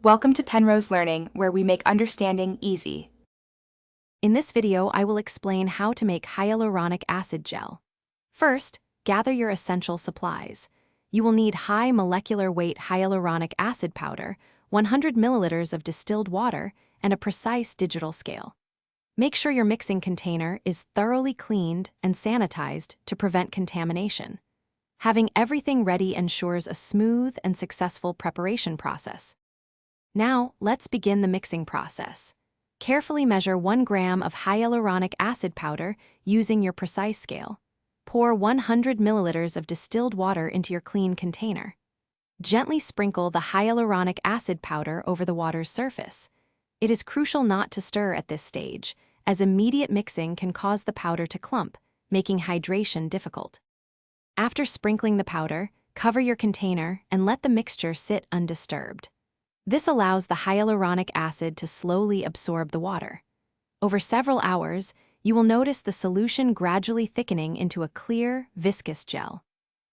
Welcome to Penrose Learning, where we make understanding easy. In this video, I will explain how to make hyaluronic acid gel. First, gather your essential supplies. You will need high molecular weight hyaluronic acid powder, 100 milliliters of distilled water, and a precise digital scale. Make sure your mixing container is thoroughly cleaned and sanitized to prevent contamination. Having everything ready ensures a smooth and successful preparation process. Now, let's begin the mixing process. Carefully measure 1 gram of hyaluronic acid powder using your precise scale. Pour 100 milliliters of distilled water into your clean container. Gently sprinkle the hyaluronic acid powder over the water's surface. It is crucial not to stir at this stage, as immediate mixing can cause the powder to clump, making hydration difficult. After sprinkling the powder, cover your container and let the mixture sit undisturbed. This allows the hyaluronic acid to slowly absorb the water. Over several hours, you will notice the solution gradually thickening into a clear, viscous gel.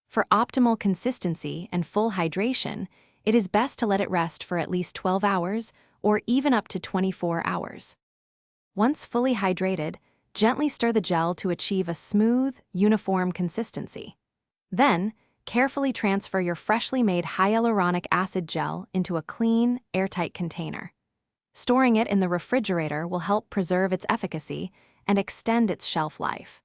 For optimal consistency and full hydration, it is best to let it rest for at least 12 hours or even up to 24 hours. Once fully hydrated, gently stir the gel to achieve a smooth, uniform consistency. Then, carefully transfer your freshly made hyaluronic acid gel into a clean, airtight container. Storing it in the refrigerator will help preserve its efficacy and extend its shelf life.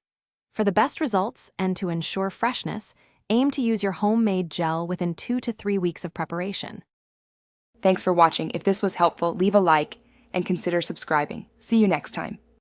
For the best results and to ensure freshness, aim to use your homemade gel within 2 to 3 weeks of preparation. Thanks for watching. If this was helpful, leave a like and consider subscribing. See you next time.